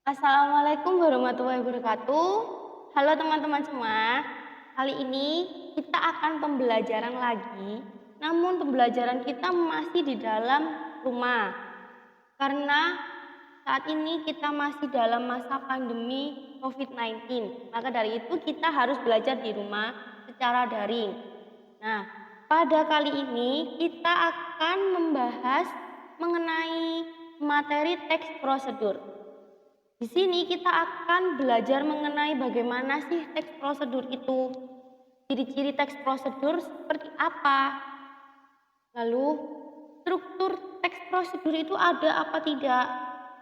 Assalamualaikum warahmatullahi wabarakatuh. Halo teman-teman semua. Kali ini kita akan pembelajaran lagi, namun pembelajaran kita masih di dalam rumah. Karena saat ini kita masih dalam masa pandemi COVID-19. Maka dari itu kita harus belajar di rumah secara daring. Nah, pada kali ini kita akan membahas mengenai materi teks prosedur. Di sini kita akan belajar mengenai bagaimana sih teks prosedur itu, ciri-ciri teks prosedur seperti apa, lalu struktur teks prosedur itu ada apa tidak,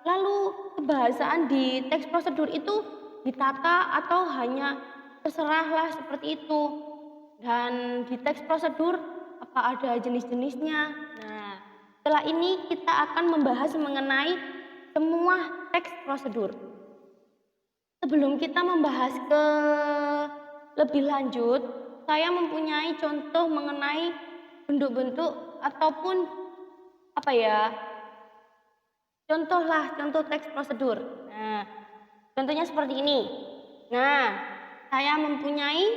lalu kebahasaan di teks prosedur itu ditata atau hanya terserahlah seperti itu, dan di teks prosedur apa ada jenis-jenisnya. Nah, setelah ini kita akan membahas mengenai semua teks prosedur. Sebelum kita membahas ke lebih lanjut, saya mempunyai contoh mengenai bentuk-bentuk ataupun contoh teks prosedur. Nah, contohnya seperti ini. Nah, saya mempunyai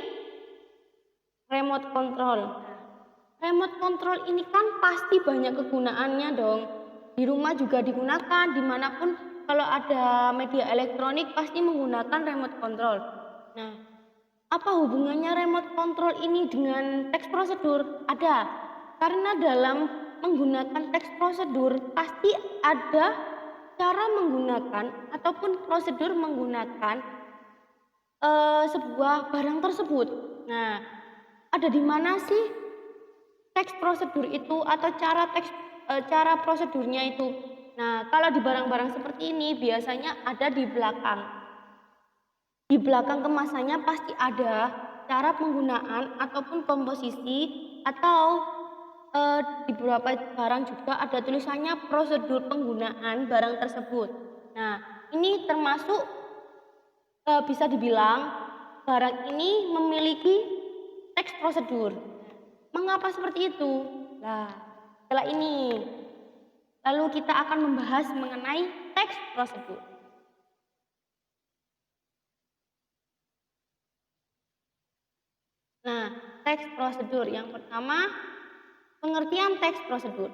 remote control. Remote control ini kan pasti banyak kegunaannya dong. Di rumah juga digunakan, dimanapun kalau ada media elektronik pasti menggunakan remote control. Nah, apa hubungannya remote control ini dengan teks prosedur? Ada, karena dalam menggunakan teks prosedur pasti ada cara menggunakan ataupun prosedur menggunakan sebuah barang tersebut. Nah, ada di mana sih teks prosedur itu atau cara prosedurnya itu? Nah, kalau di barang-barang seperti ini biasanya ada di belakang. Di belakang kemasannya pasti ada cara penggunaan ataupun komposisi atau di beberapa barang juga ada tulisannya prosedur penggunaan barang tersebut. Nah, ini termasuk bisa dibilang barang ini memiliki teks prosedur. Mengapa seperti itu? Nah, setelah ini lalu kita akan membahas mengenai teks prosedur. Nah, teks prosedur yang pertama, pengertian teks prosedur.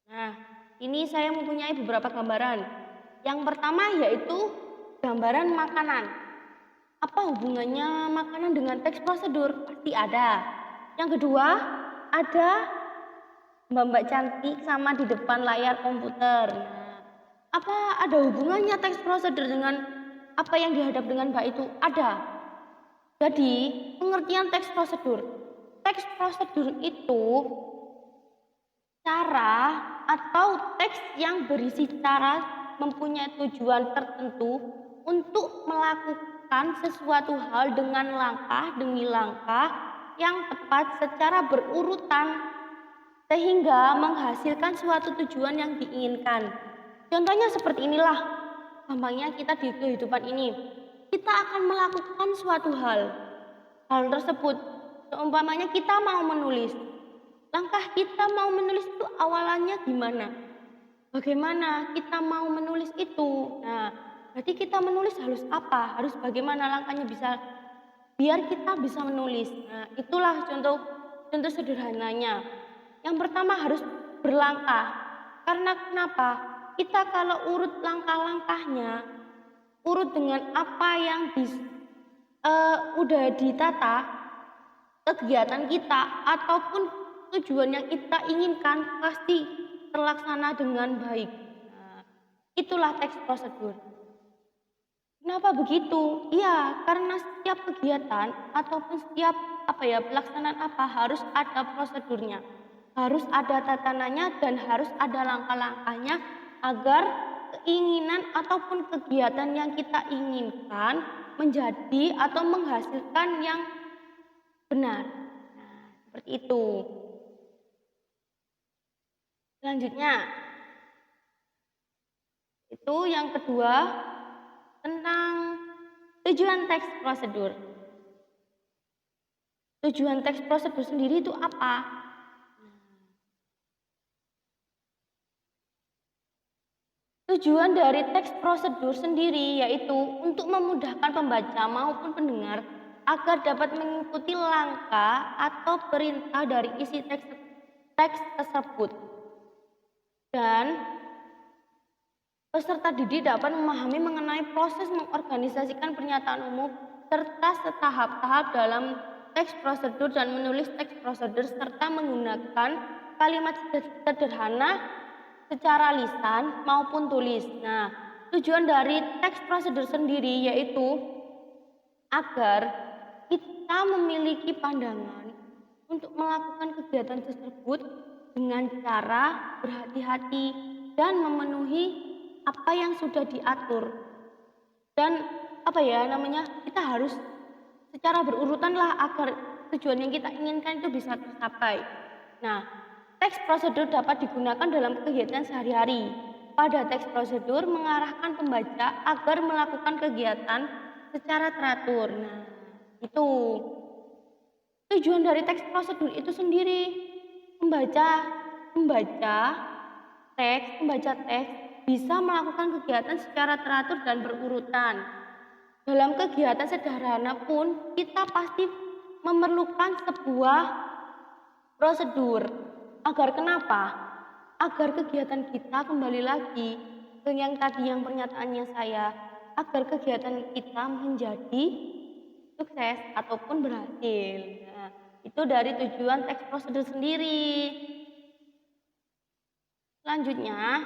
Nah, ini saya mempunyai beberapa gambaran. Yang pertama yaitu gambaran makanan. Apa hubungannya makanan dengan teks prosedur? Pasti ada. Yang kedua, ada mbak-mbak cantik sama di depan layar komputer. Nah, apa ada hubungannya teks prosedur dengan apa yang dihadap dengan mbak itu? Ada. Jadi, pengertian teks prosedur. Teks prosedur itu cara atau teks yang berisi cara mempunyai tujuan tertentu untuk melakukan sesuatu hal dengan langkah demi langkah yang tepat secara berurutan sehingga menghasilkan suatu tujuan yang diinginkan. Contohnya seperti inilah, gampangnya kita di kehidupan ini. Kita akan melakukan suatu hal. Hal tersebut, seumpamanya kita mau menulis. Langkah kita mau menulis itu awalannya gimana? Bagaimana kita mau menulis itu? Nah, berarti kita menulis harus apa? Harus bagaimana langkahnya bisa biar kita bisa menulis. Nah, itulah contoh sederhananya. Yang pertama harus berlangkah. Karena kenapa? Kita kalau urut langkah-langkahnya, urut dengan apa yang udah ditata kegiatan kita ataupun tujuan yang kita inginkan pasti terlaksana dengan baik. Nah, itulah teks prosedur. Kenapa begitu? Iya, karena setiap kegiatan ataupun setiap pelaksanaan apa harus ada prosedurnya. Harus ada tatanannya dan harus ada langkah-langkahnya agar keinginan ataupun kegiatan yang kita inginkan menjadi atau menghasilkan yang benar. Nah, seperti itu. Selanjutnya, itu yang kedua tentang tujuan teks prosedur. Tujuan teks prosedur sendiri itu apa? Tujuan dari teks prosedur sendiri yaitu untuk memudahkan pembaca maupun pendengar agar dapat mengikuti langkah atau perintah dari isi teks tersebut. Dan peserta didik dapat memahami mengenai proses mengorganisasikan pernyataan umum serta setahap-tahap dalam teks prosedur dan menulis teks prosedur serta menggunakan kalimat sederhana secara lisan maupun tulis. Nah, tujuan dari teks prosedur sendiri yaitu agar kita memiliki pandangan untuk melakukan kegiatan tersebut dengan cara berhati-hati dan memenuhi apa yang sudah diatur. Dan kita harus secara berurutan lah agar tujuan yang kita inginkan itu bisa tercapai. Nah, teks prosedur dapat digunakan dalam kegiatan sehari-hari. Pada teks prosedur mengarahkan pembaca agar melakukan kegiatan secara teratur. Nah, itu tujuan dari teks prosedur itu sendiri. Pembaca teks bisa melakukan kegiatan secara teratur dan berurutan. Dalam kegiatan sederhana pun kita pasti memerlukan sebuah prosedur. Agar kenapa? Agar kegiatan kita kembali lagi ke yang tadi yang pernyataannya saya, agar kegiatan kita menjadi sukses ataupun berhasil. Nah, itu dari tujuan teks prosedur sendiri. Selanjutnya,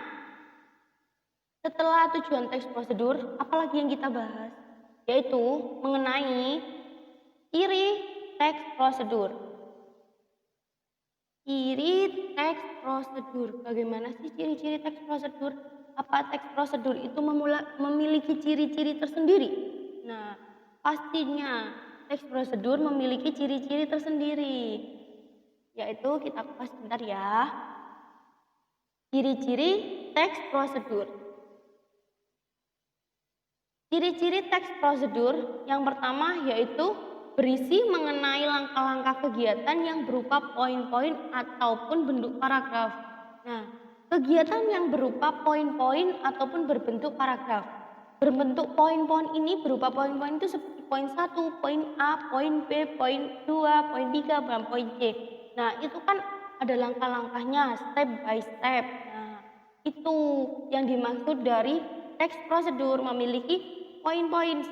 setelah tujuan teks prosedur, apalagi yang kita bahas? Yaitu mengenai ciri teks prosedur. Ciri teks prosedur. Bagaimana sih ciri-ciri teks prosedur? Apa teks prosedur itu memiliki ciri-ciri tersendiri? Nah, pastinya teks prosedur memiliki ciri-ciri tersendiri. Yaitu kita kupas sebentar ya. Ciri-ciri teks prosedur. Ciri-ciri teks prosedur yang pertama yaitu berisi mengenai langkah-langkah kegiatan yang berupa poin-poin ataupun bentuk paragraf. Nah, kegiatan yang berupa poin-poin ataupun berbentuk paragraf. Berbentuk poin-poin ini berupa poin-poin itu seperti poin 1, poin A, poin B, poin 2, poin 3, dan poin C. Nah, itu kan ada langkah-langkahnya, step by step. Nah, itu yang dimaksud dari teks prosedur, memiliki poin-poin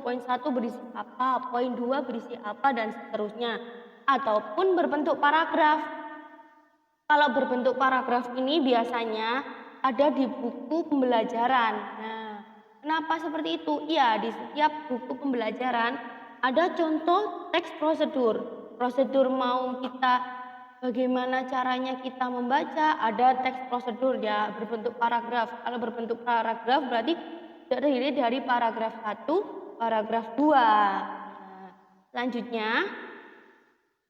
poin 1 berisi apa, poin 2 berisi apa, dan seterusnya. Ataupun berbentuk paragraf. Kalau berbentuk paragraf ini biasanya ada di buku pembelajaran. Nah, kenapa seperti itu? Iya, di setiap buku pembelajaran ada contoh teks prosedur. Prosedur mau kita bagaimana caranya kita membaca, ada teks prosedur ya berbentuk paragraf. Kalau berbentuk paragraf berarti terdiri dari paragraf 1, paragraf 2. Nah, selanjutnya,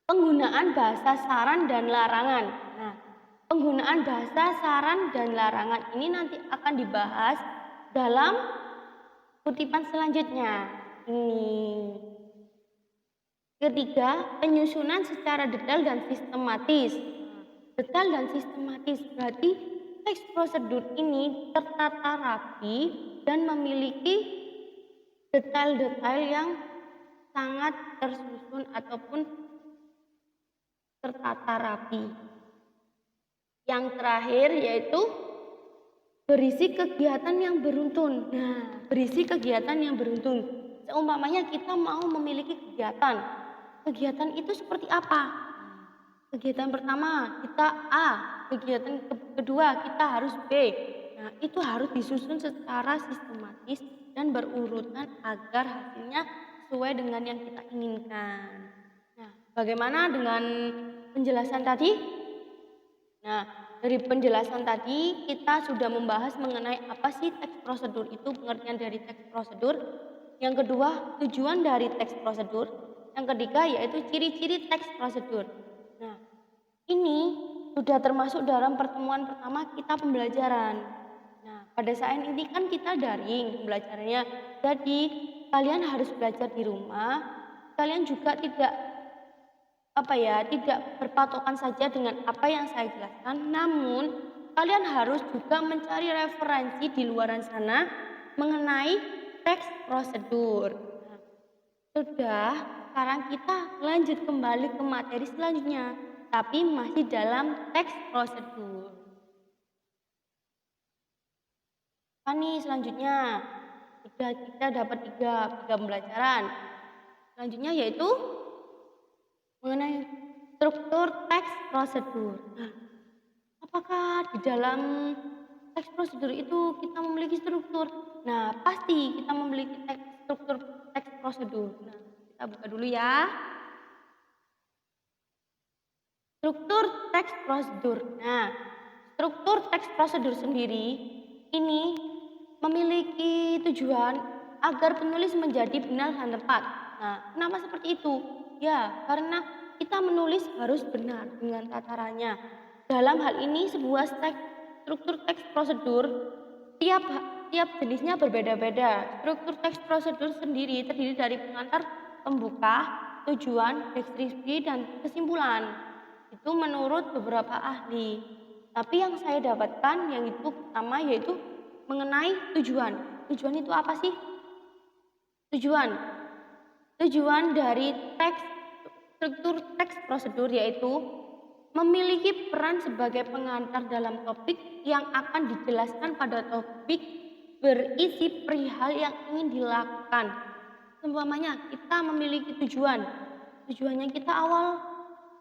penggunaan bahasa saran dan larangan. Nah, penggunaan bahasa saran dan larangan ini nanti akan dibahas dalam kutipan selanjutnya. Ini. Ketiga, penyusunan secara detail dan sistematis. Detail dan sistematis berarti teks prosedur ini tertata rapi dan memiliki detail-detail yang sangat tersusun ataupun tertata rapi. Yang terakhir yaitu berisi kegiatan yang beruntun. Nah, berisi kegiatan yang beruntun. Seumpamanya kita mau memiliki kegiatan. Kegiatan itu seperti apa? Kegiatan pertama kita A, kegiatan kedua kita harus B. Nah, itu harus disusun secara sistematis dan berurutan agar hasilnya sesuai dengan yang kita inginkan. Nah, bagaimana dengan penjelasan tadi? Nah, dari penjelasan tadi kita sudah membahas mengenai apa sih teks prosedur itu, pengertian dari teks prosedur. Yang kedua, tujuan dari teks prosedur. Yang ketiga yaitu ciri-ciri teks prosedur. Nah, ini sudah termasuk dalam pertemuan pertama kita pembelajaran. Nah, pada saat ini kan kita daring pembelajarannya. Jadi, kalian harus belajar di rumah. Kalian juga tidak berpatokan saja dengan apa yang saya jelaskan, namun kalian harus juga mencari referensi di luaran sana mengenai teks prosedur. Nah, sudah, sekarang kita lanjut kembali ke materi selanjutnya, tapi masih dalam teks prosedur. Apa nih selanjutnya? Sudah kita dapat tiga pembelajaran. Selanjutnya yaitu mengenai struktur teks prosedur. Nah, apakah di dalam teks prosedur itu kita memiliki struktur? Nah, pasti kita memiliki struktur teks prosedur. Nah, kita buka dulu ya. Struktur teks prosedur. Nah, struktur teks prosedur sendiri ini memiliki tujuan agar penulis menjadi benar dan tepat. Nah, kenapa seperti itu? Ya, karena kita menulis harus benar dengan tatarannya. Dalam hal ini sebuah struktur teks prosedur tiap jenisnya berbeda-beda. Struktur teks prosedur sendiri terdiri dari pengantar, pembuka, tujuan, deskripsi, dan kesimpulan. Itu menurut beberapa ahli. Tapi yang saya dapatkan yang itu pertama yaitu mengenai tujuan. Tujuan itu apa sih? Tujuan. Tujuan dari struktur teks prosedur yaitu memiliki peran sebagai pengantar dalam topik yang akan dijelaskan pada topik berisi perihal yang ingin dilakukan. Seumpamanya kita memiliki tujuan. Tujuannya kita awal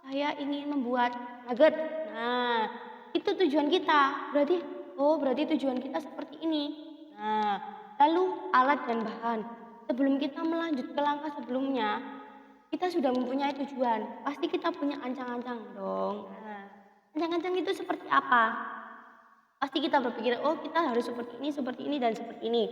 saya ingin membuat nugget. Nah, itu tujuan kita. Berarti tujuan kita seperti ini. Nah, lalu alat dan bahan. Sebelum kita melanjut ke langkah sebelumnya, kita sudah mempunyai tujuan. Pasti kita punya ancang-ancang dong. Nah, ancang-ancang itu seperti apa? Pasti kita berpikir, oh kita harus seperti ini, dan seperti ini.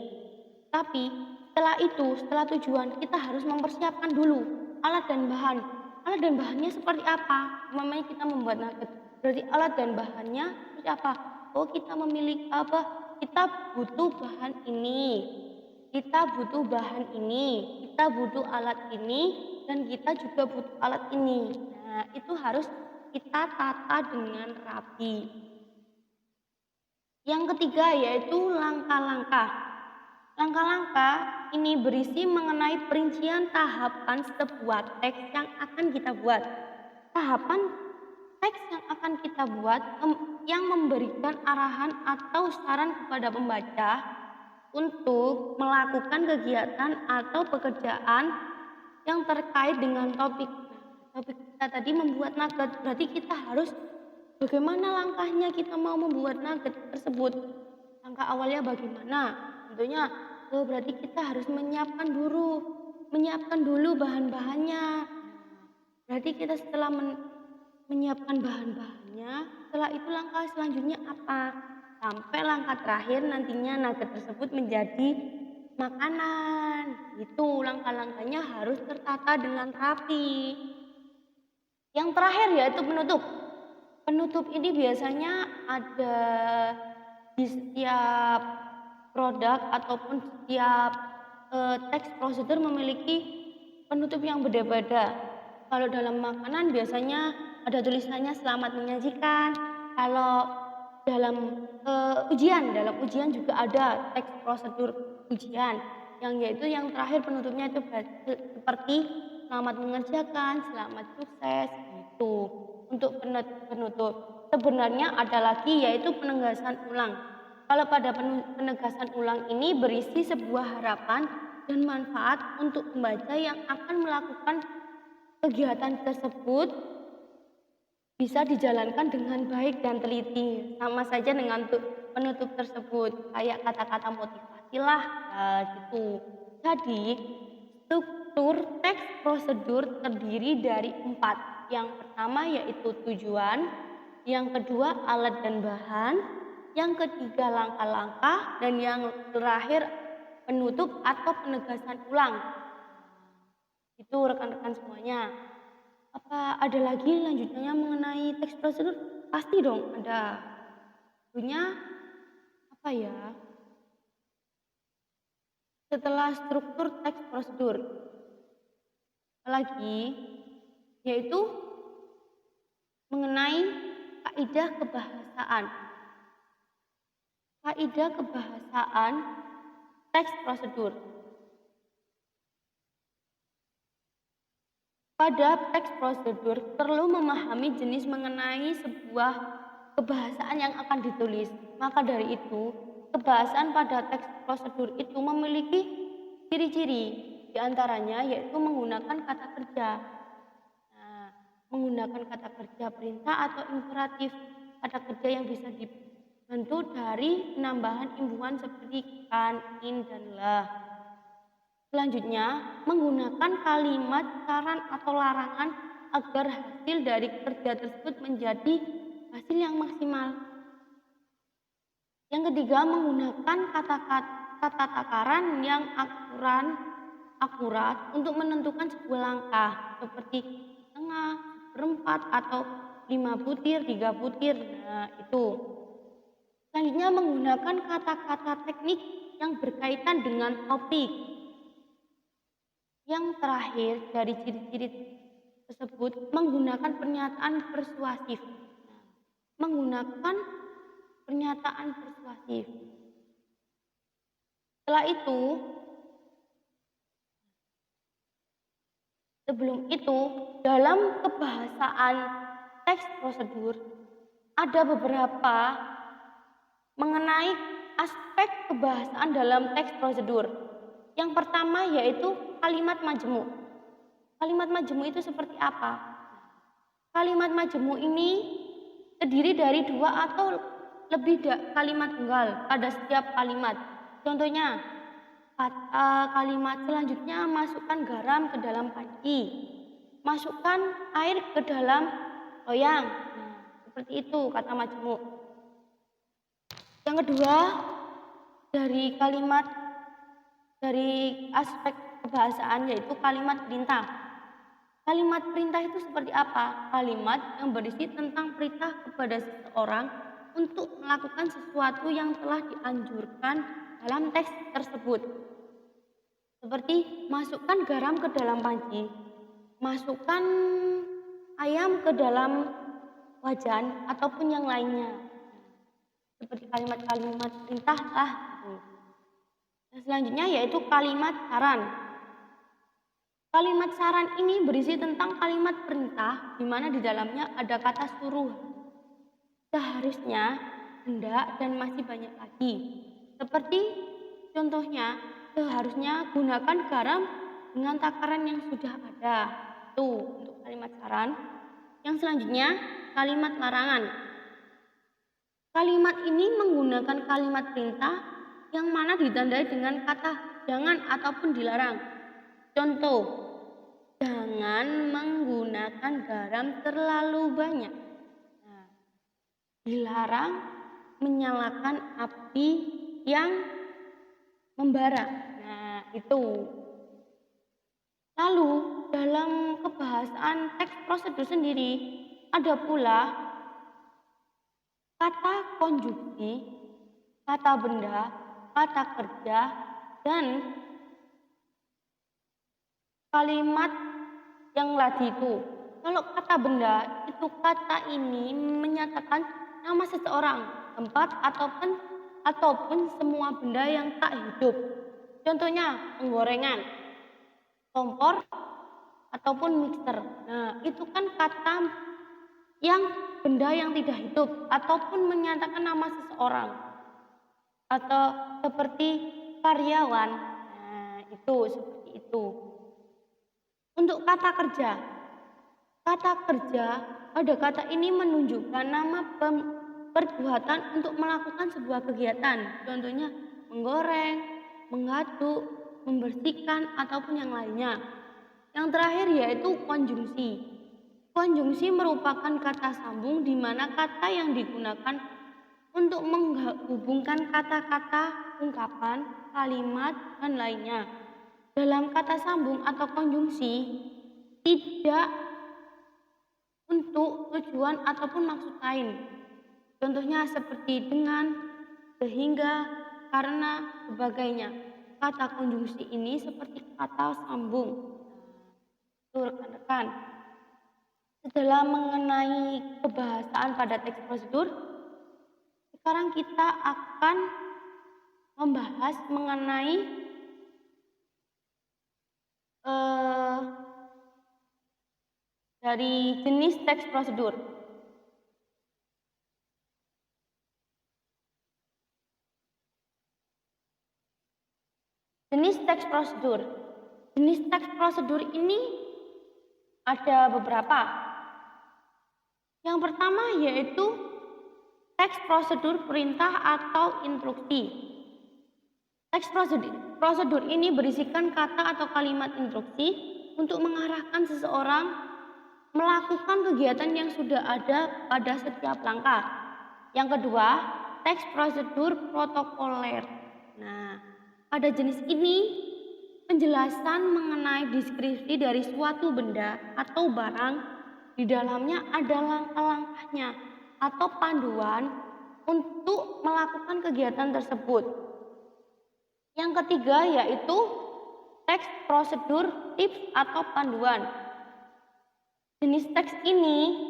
Tapi setelah tujuan, kita harus mempersiapkan dulu alat dan bahan. Alat dan bahannya seperti apa? Namanya kita membuat nugget. Berarti alat dan bahannya seperti apa? Oh kita memiliki apa? Kita butuh bahan ini. Kita butuh bahan ini. Kita butuh alat ini. Dan kita juga butuh alat ini. Nah itu harus kita tata dengan rapi. Yang ketiga yaitu langkah-langkah. Langkah-langkah ini berisi mengenai perincian tahapan sebuah teks yang akan kita buat. Tahapan teks yang akan kita buat yang memberikan arahan atau saran kepada pembaca untuk melakukan kegiatan atau pekerjaan yang terkait dengan topik. Topik kita tadi membuat nugget, berarti kita harus bagaimana langkahnya kita mau membuat nugget tersebut. Langkah awalnya bagaimana? Tentunya berarti kita harus menyiapkan dulu bahan-bahannya. Berarti kita setelah menyiapkan bahan-bahannya, setelah itu langkah selanjutnya apa? Sampai langkah terakhir nantinya nugget tersebut menjadi makanan. Itu langkah-langkahnya harus tertata dengan rapi. Yang terakhir yaitu penutup. Penutup ini biasanya ada di setiap produk ataupun setiap teks prosedur memiliki penutup yang berbeda-beda. Kalau dalam makanan biasanya ada tulisannya selamat menyajikan. Kalau dalam dalam ujian juga ada teks prosedur ujian yang yaitu yang terakhir penutupnya itu seperti selamat mengerjakan, selamat sukses gitu. Untuk penutup sebenarnya ada lagi yaitu penegasan ulang. Kalau pada penegasan ulang ini berisi sebuah harapan dan manfaat untuk pembaca yang akan melakukan kegiatan tersebut bisa dijalankan dengan baik dan teliti. Sama saja dengan penutup tersebut, kayak kata-kata motivasi lah, gitu. Jadi, struktur teks prosedur terdiri dari 4. Yang pertama yaitu tujuan, yang kedua alat dan bahan, yang ketiga langkah-langkah, dan yang terakhir penutup atau penegasan ulang. Itu rekan-rekan semuanya. Apa ada lagi lanjutannya mengenai teks prosedur? Pasti dong ada. Tentunya apa ya? Setelah struktur teks prosedur. Apalagi yaitu mengenai kaidah kebahasaan. Kaidah kebahasaan teks prosedur. Pada teks prosedur perlu memahami jenis mengenai sebuah kebahasaan yang akan ditulis. Maka dari itu, kebahasaan pada teks prosedur itu memiliki ciri-ciri, diantaranya yaitu menggunakan kata kerja. Nah, menggunakan kata kerja perintah atau imperatif, kata kerja yang bisa dibantu dari penambahan imbuhan seperti kan, in, dan lah. Selanjutnya, menggunakan kalimat saran atau larangan agar hasil dari kerja tersebut menjadi hasil yang maksimal. Yang ketiga, menggunakan kata takaran yang akurat untuk menentukan sebuah langkah seperti setengah, seperempat, atau 5 butir, 3 butir. Nah, itu. Selanjutnya, menggunakan kata-kata teknik yang berkaitan dengan topik. Yang terakhir dari ciri-ciri tersebut menggunakan pernyataan persuasif. Menggunakan pernyataan persuasif. Setelah itu, sebelum itu, dalam kebahasaan teks prosedur ada beberapa mengenai aspek kebahasaan dalam teks prosedur. Yang pertama yaitu kalimat majemuk. Kalimat majemuk itu seperti apa? Kalimat majemuk ini terdiri dari 2 atau lebih kalimat tunggal pada setiap kalimat. Contohnya, kalimat selanjutnya masukkan garam ke dalam panci. Masukkan air ke dalam loyang. Nah, seperti itu kata majemuk. Yang kedua, dari aspek kebahasaan yaitu kalimat perintah. Kalimat perintah itu seperti apa? Kalimat yang berisi tentang perintah kepada seseorang untuk melakukan sesuatu yang telah dianjurkan dalam teks tersebut. Seperti masukkan garam ke dalam panci, masukkan ayam ke dalam wajan, ataupun yang lainnya. Seperti kalimat-kalimat perintah lah. Selanjutnya yaitu kalimat saran. Kalimat saran ini berisi tentang kalimat perintah di mana di dalamnya ada kata suruh. Seharusnya, hendak, dan masih banyak lagi. Seperti contohnya, seharusnya gunakan garam dengan takaran yang sudah ada. Itu untuk kalimat saran. Yang selanjutnya, kalimat larangan. Kalimat ini menggunakan kalimat perintah yang mana ditandai dengan kata jangan ataupun dilarang. Contoh, jangan menggunakan garam terlalu banyak. Nah, dilarang menyalakan api yang membara. Nah, itu. Lalu, dalam kebahasaan teks prosedur sendiri, ada pula kata konjungsi, kata benda, kata kerja, dan kalimat yang tadi itu. Kalau kata benda, itu kata ini menyatakan nama seseorang, tempat, ataupun semua benda yang tak hidup. Contohnya, penggorengan, kompor, ataupun mixer. Nah, itu kan kata yang benda yang tidak hidup, ataupun menyatakan nama seseorang. Atau seperti karyawan. Nah, itu seperti itu. Untuk kata kerja pada kata ini menunjukkan nama perbuatan untuk melakukan sebuah kegiatan. Contohnya menggoreng, mengaduk, membersihkan, ataupun yang lainnya. Yang terakhir yaitu konjungsi. Konjungsi merupakan kata sambung di mana kata yang digunakan untuk menghubungkan kata-kata, ungkapan, kalimat, dan lainnya. Dalam kata sambung atau konjungsi, tidak untuk tujuan ataupun maksud lain. Contohnya seperti dengan, sehingga, karena, sebagainya. Kata konjungsi ini seperti kata sambung. Itu rekan-rekan. Setelah mengenai kebahasaan pada teks prosedur, sekarang kita akan membahas mengenai dari jenis teks prosedur. Jenis teks prosedur. Jenis teks prosedur ini ada beberapa. Yang pertama yaitu teks prosedur perintah atau instruksi. Teks prosedur ini berisikan kata atau kalimat instruksi untuk mengarahkan seseorang melakukan kegiatan yang sudah ada pada setiap langkah. Yang kedua, teks prosedur protokoler. Nah, pada jenis ini penjelasan mengenai deskripsi dari suatu benda atau barang, di dalamnya ada langkah-langkahnya atau panduan untuk melakukan kegiatan tersebut. Yang ketiga yaitu teks prosedur tips atau panduan. Jenis teks ini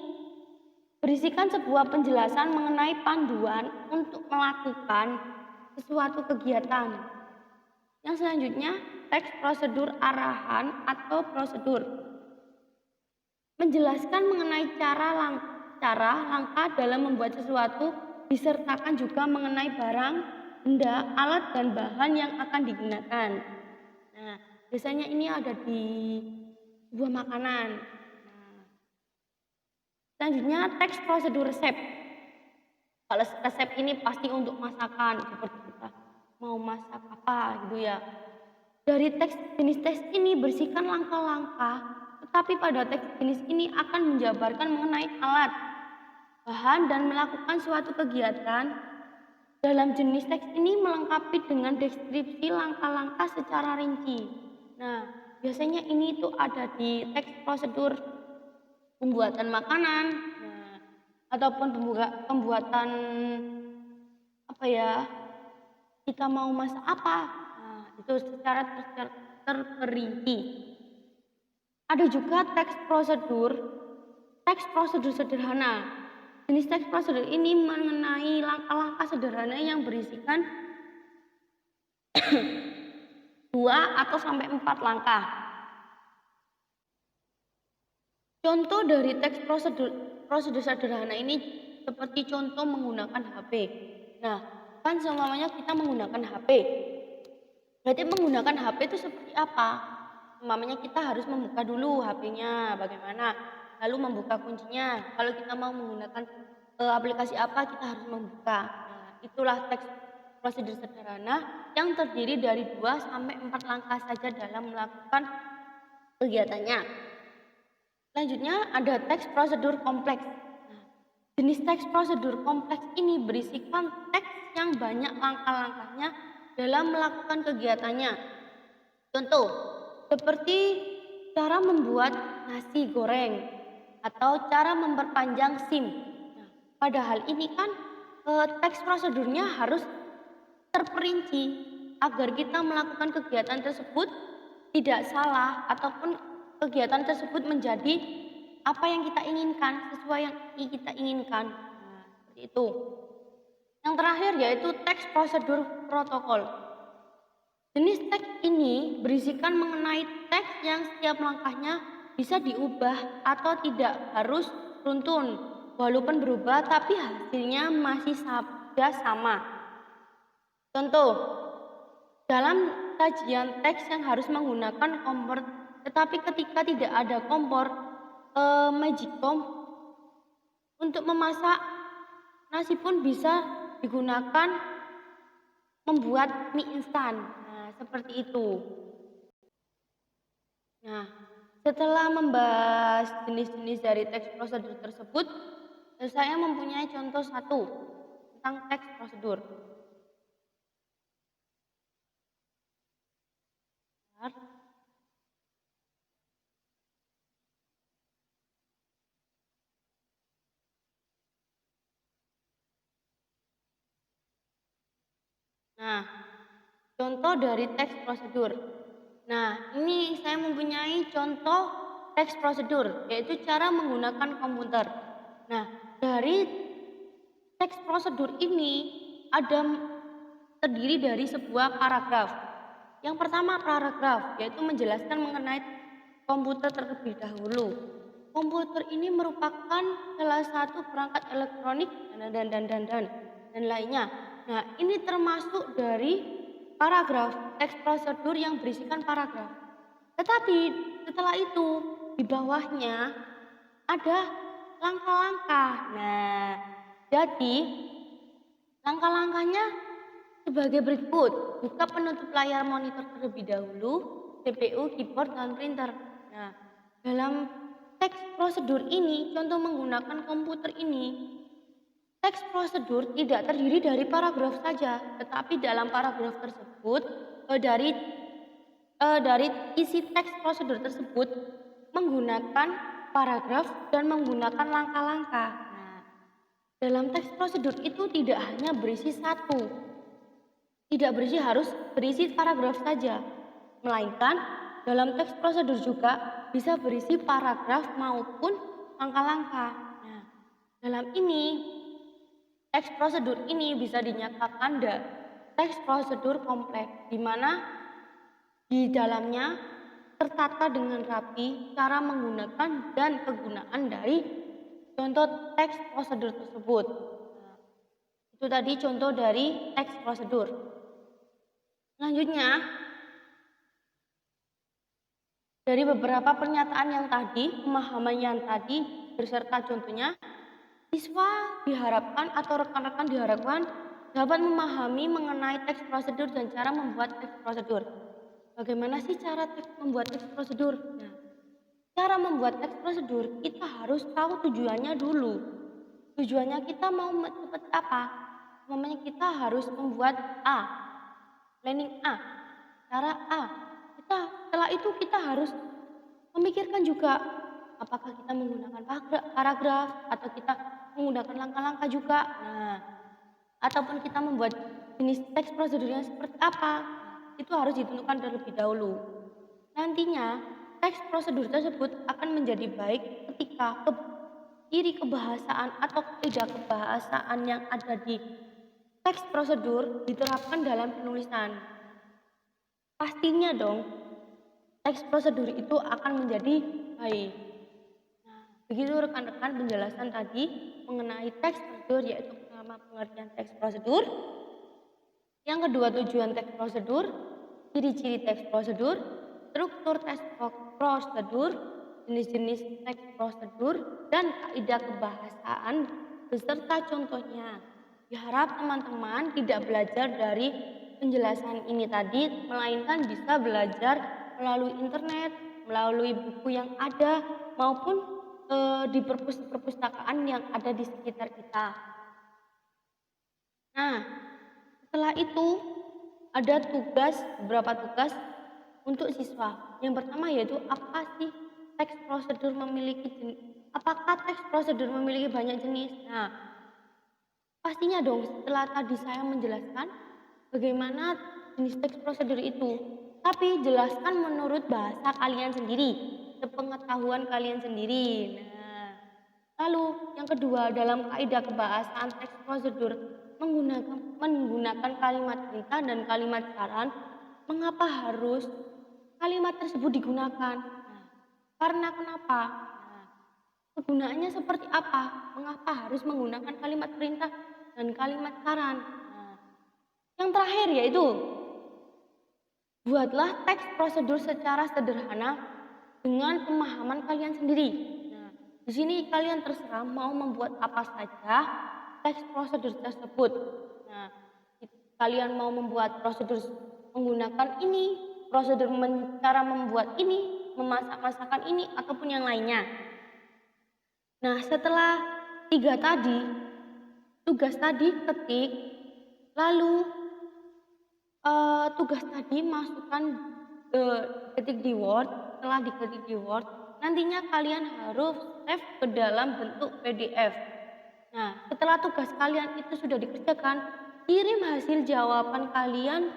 berisikan sebuah penjelasan mengenai panduan untuk melakukan sesuatu kegiatan. Yang selanjutnya, teks prosedur arahan atau prosedur. Menjelaskan mengenai cara langkah dalam membuat sesuatu, disertakan juga mengenai barang, benda, alat, dan bahan yang akan digunakan. Nah, biasanya ini ada di sebuah makanan. Selanjutnya, teks prosedur resep. Kalau resep ini pasti untuk masakan, seperti kita mau masak apa gitu ya. Dari jenis teks ini berisikan langkah-langkah, tetapi pada teks jenis ini akan menjabarkan mengenai alat, bahan, dan melakukan suatu kegiatan. Dalam jenis teks ini melengkapi dengan deskripsi langkah-langkah secara rinci. Nah, biasanya ini tuh ada di teks prosedur pembuatan makanan, ataupun pembuatan kita mau masak apa, itu secara terperinci. Ada juga teks prosedur sederhana. Jenis teks prosedur ini mengenai langkah-langkah sederhana yang berisikan 2 atau sampai 4 langkah. Contoh dari teks prosedur sederhana ini seperti contoh menggunakan HP. Nah, kan semuanya kita menggunakan HP. Berarti menggunakan HP itu seperti apa? Umpamanya kita harus membuka dulu HP-nya, bagaimana? Lalu membuka kuncinya. Kalau kita mau menggunakan aplikasi apa, kita harus membuka. Nah, itulah teks prosedur sederhana yang terdiri dari 2 sampai 4 langkah saja dalam melakukan kegiatannya. Selanjutnya ada teks prosedur kompleks. Jenis teks prosedur kompleks ini berisikan teks yang banyak langkah-langkahnya dalam melakukan kegiatannya. Contoh, seperti cara membuat nasi goreng atau cara memperpanjang SIM. Nah, pada hal ini kan teks prosedurnya harus terperinci agar kita melakukan kegiatan tersebut tidak salah ataupun kegiatan tersebut menjadi apa yang kita inginkan, sesuai yang kita inginkan. Nah, seperti itu. Yang terakhir yaitu teks prosedur protokol. Jenis teks ini berisikan mengenai teks yang setiap langkahnya bisa diubah atau tidak harus runtun. Walaupun berubah tapi hasilnya masih sama. Contoh, dalam kajian teks yang harus menggunakan kompor, tetapi ketika tidak ada kompor, magicom untuk memasak nasi pun bisa digunakan membuat mie instan. Nah, seperti itu. Nah, setelah membahas jenis-jenis dari teks prosedur tersebut, saya mempunyai contoh 1 tentang teks prosedur. Nah, contoh dari teks prosedur. Nah, ini saya mempunyai contoh teks prosedur, yaitu cara menggunakan komputer. Nah, dari teks prosedur ini ada terdiri dari sebuah paragraf. Yang pertama paragraf, yaitu menjelaskan mengenai komputer terlebih dahulu. Komputer ini merupakan salah satu perangkat elektronik dan lainnya. Nah, ini termasuk dari paragraf, teks prosedur yang berisikan paragraf. Tetapi setelah itu di bawahnya ada langkah-langkah. Nah, jadi langkah-langkahnya sebagai berikut. Buka penutup layar monitor terlebih dahulu, CPU, keyboard, dan printer. Nah, dalam teks prosedur ini, contoh menggunakan komputer ini. Teks prosedur tidak terdiri dari paragraf saja, tetapi dalam paragraf tersebut dari isi teks prosedur tersebut menggunakan paragraf dan menggunakan langkah-langkah. Nah, dalam teks prosedur itu tidak hanya berisi harus berisi paragraf saja, melainkan dalam teks prosedur juga bisa berisi paragraf maupun langkah-langkah. Nah, dalam ini teks prosedur ini bisa dinyatakan teks prosedur kompleks, di mana di dalamnya tertata dengan rapi cara menggunakan dan kegunaan dari contoh teks prosedur tersebut. Nah, itu tadi contoh dari teks prosedur. Selanjutnya, dari beberapa pernyataan yang tadi, pemahaman yang tadi beserta contohnya, siswa diharapkan atau rekan-rekan diharapkan dapat memahami mengenai teks prosedur dan cara membuat teks prosedur. Bagaimana sih cara membuat teks prosedur? Nah, cara membuat teks prosedur kita harus tahu tujuannya dulu. Tujuannya kita mau seperti apa? Namanya kita harus membuat planning A, cara A. Setelah itu kita harus memikirkan juga apakah kita menggunakan paragraf atau kita menggunakan langkah-langkah juga. Nah, ataupun kita membuat jenis teks prosedur yang seperti apa? Itu harus ditentukan terlebih dahulu. Nantinya teks prosedur tersebut akan menjadi baik ketika ciri kebahasaan atau tidak kebahasaan yang ada di teks prosedur diterapkan dalam penulisan. Pastinya dong teks prosedur itu akan menjadi baik. Nah, begitu rekan-rekan penjelasan tadi mengenai teks prosedur, yaitu pertama pengertian teks prosedur. Yang kedua tujuan teks prosedur, ciri-ciri teks prosedur, struktur teks prosedur, jenis-jenis teks prosedur, dan kaidah kebahasaan beserta contohnya. Diharap teman-teman tidak belajar dari penjelasan ini tadi, melainkan bisa belajar melalui internet, melalui buku yang ada, maupun di perpustakaan yang ada di sekitar kita. Nah, setelah itu ada beberapa tugas untuk siswa. Yang pertama yaitu apakah teks prosedur memiliki banyak jenis? Nah, pastinya dong setelah tadi saya menjelaskan bagaimana jenis teks prosedur itu. Tapi jelaskan menurut bahasa kalian sendiri, sepengetahuan kalian sendiri. Nah, lalu yang kedua dalam kaidah kebahasaan teks prosedur menggunakan kalimat perintah dan kalimat saran. Mengapa harus kalimat tersebut digunakan? Nah, karena kenapa? Nah, kegunaannya seperti apa? Mengapa harus menggunakan kalimat perintah dan kalimat saran? Nah, yang terakhir yaitu buatlah teks prosedur secara sederhana dengan pemahaman kalian sendiri. Nah, di sini kalian terserah mau membuat apa saja teks prosedur tersebut. Nah, kalian mau membuat prosedur menggunakan ini, prosedur cara membuat ini, memasak masakan ini, ataupun yang lainnya. Nah, setelah 3 tadi, tugas tadi ketik, lalu tugas tadi masukkan ketik di Word. Setelah diketik di Word, nantinya kalian harus save ke dalam bentuk PDF. Nah, setelah tugas kalian itu sudah dikerjakan, kirim hasil jawaban kalian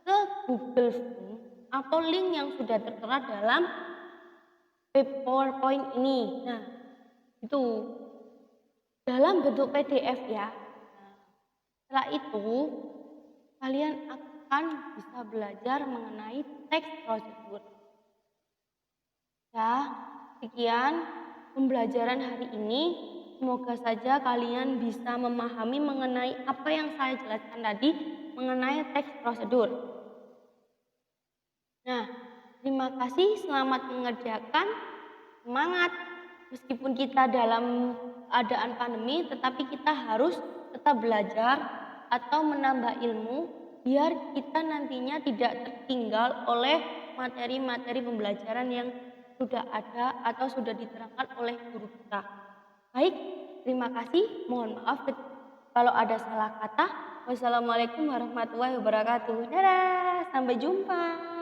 ke Google Form atau link yang sudah tertera dalam PowerPoint ini. Nah, itu dalam bentuk PDF ya. Nah, setelah itu kalian akan bisa belajar mengenai teks prosedur. Ya, sekian pembelajaran hari ini. Semoga saja kalian bisa memahami mengenai apa yang saya jelaskan tadi mengenai teks prosedur. Nah, terima kasih, selamat mengerjakan, semangat. Meskipun kita dalam keadaan pandemi, tetapi kita harus tetap belajar atau menambah ilmu biar kita nantinya tidak tertinggal oleh materi-materi pembelajaran yang sudah ada atau sudah diterangkan oleh guru kita. Baik, terima kasih. Mohon maaf kalau ada salah kata. Wassalamualaikum warahmatullahi wabarakatuh. Dadah, sampai jumpa.